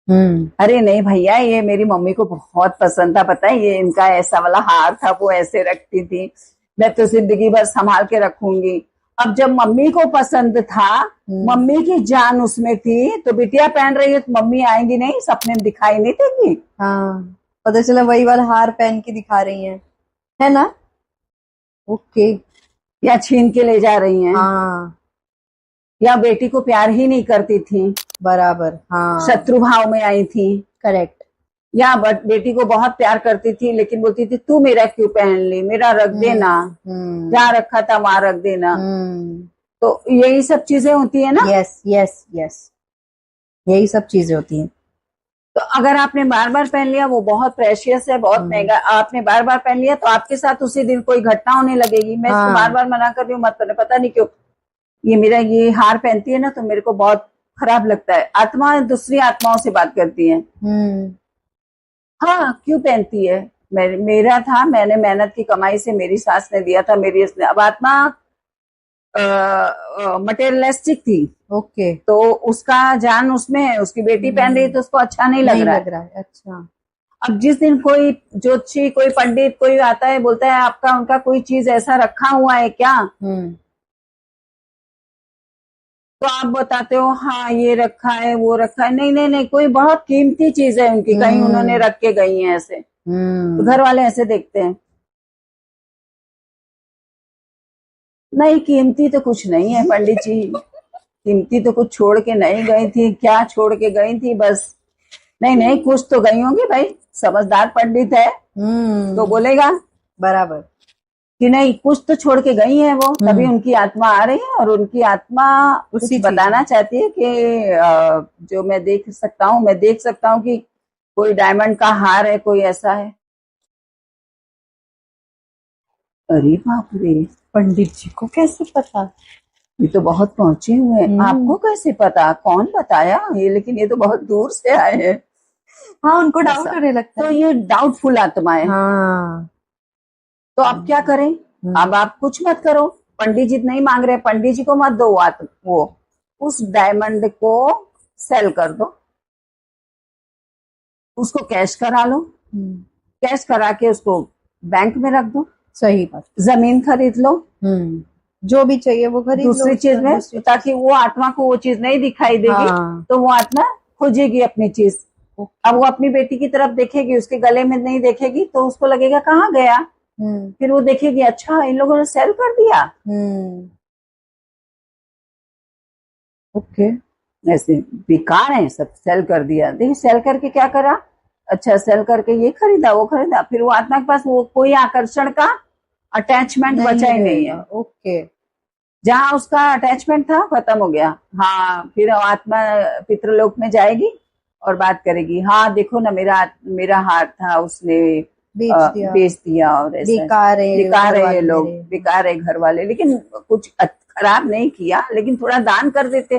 अरे नहीं भैया, ये मेरी मम्मी को बहुत पसंद था, पता है, ये इनका ऐसा वाला हार था, वो ऐसे रखती थी, मैं तो जिंदगी भर संभाल के रखूंगी। अब जब मम्मी को पसंद था, मम्मी की जान उसमें थी, तो बिटिया पहन रही है तो मम्मी आएंगी नहीं, सपने में दिखाई नहीं देगी? हाँ, पता चला वही वाला हार पहन के दिखा रही हैं, है ना? ओके। या छीन के ले जा रही हैं, हाँ, या बेटी को प्यार ही नहीं करती थी, बराबर, हाँ। शत्रु भाव में आई थी, करेक्ट। या बेटी को बहुत प्यार करती थी लेकिन बोलती थी तू मेरा क्यों पहन ली, मेरा रख देना, जहाँ रखा था वहां रख देना। तो यही सब चीजें होती है ना। यस यस यस, यही सब चीजें होती हैं। तो अगर आपने बार बार पहन लिया, वो बहुत प्रेशियस है, बहुत महंगा, आपने बार बार पहन लिया तो आपके साथ उसी दिन कोई घटना होने लगेगी। मैं इसको बार बार मना कर रही हूँ, मत करने, पता नहीं क्यों ये मेरा ये हार पहनती है ना तो मेरे को बहुत खराब लगता है। आत्मा दूसरी आत्माओं से बात करती है। हाँ, क्यों पहनती है? मेरा था, मैंने मेहनत की कमाई से मेरी सास ने दिया था, मेरी इसने, अब आत्मा मटेरियलिस्टिक थी। ओके। तो उसका जान उसमें है, उसकी बेटी पहन रही है तो उसको अच्छा नहीं लग रहा है। अच्छा। अब जिस दिन कोई ज्योतिषी, कोई पंडित, कोई आता है, बोलता है आपका उनका कोई चीज ऐसा रखा हुआ है क्या, तो आप बताते हो हाँ ये रखा है, वो रखा है। नहीं नहीं नहीं, कोई बहुत कीमती चीज है उनकी, कहीं उन्होंने रख के गई है ऐसे, तो घर वाले ऐसे देखते हैं। नहीं, कीमती तो कुछ नहीं है पंडित जी, कीमती तो कुछ छोड़ के नहीं गई थी, क्या छोड़ के गई थी बस। नहीं नहीं, कुछ तो गई होंगी भाई, समझदार पंडित है तो बोलेगा बराबर कि नहीं कुछ तो छोड़ के गई है वो, तभी उनकी आत्मा आ रही है, और उनकी आत्मा कुछ बताना चाहती है कि जो मैं देख सकता हूँ, मैं देख सकता हूँ कि कोई डायमंड का हार है, कोई ऐसा है। अरे बाप रे, पंडित जी को कैसे पता? ये तो बहुत पहुंचे हुए हैं। आपको कैसे पता, कौन बताया ये? लेकिन ये तो बहुत दूर से आए हैं। हाँ, उनको डाउट होने लगता है। तो ये डाउटफुल आत्मा है। हाँ। तो अब क्या करें? अब आप कुछ मत करो, पंडित जी नहीं मांग रहे, पंडित जी को मत दो वो उस डायमंड को सेल कर दो, उसको कैश करा लो, कैश करा के उसको बैंक में रख दो। सही बात। जमीन खरीद लो, जो भी चाहिए वो खरीद लो दूसरी चीज में, ताकि वो आत्मा को वो चीज नहीं दिखाई देगी। तो वो आत्मा खोजेगी अपनी चीज। अब वो अपनी बेटी की तरफ देखेगी, उसके गले में नहीं देखेगी तो उसको लगेगा कहाँ गया, फिर वो देखेगी अच्छा इन लोगों ने सेल कर दिया। ओके, ऐसे बेकार है सब, सेल कर दिया। देखिए सेल करके क्या करा, अच्छा सेल करके ये खरीदा, वो खरीदा, फिर वो आत्मा के पास वो कोई आकर्षण का अटैचमेंट बचा ही नहीं है। ओके, जहाँ उसका अटैचमेंट था खत्म हो गया। हाँ, फिर आत्मा पितृलोक में जाएगी और बात करेगी, हाँ देखो ना मेरा हार था, उसने बेच दिया और ऐसा। बेकार है ये लोग, बेकार है घर वाले, लेकिन कुछ खराब नहीं किया, लेकिन थोड़ा दान कर देते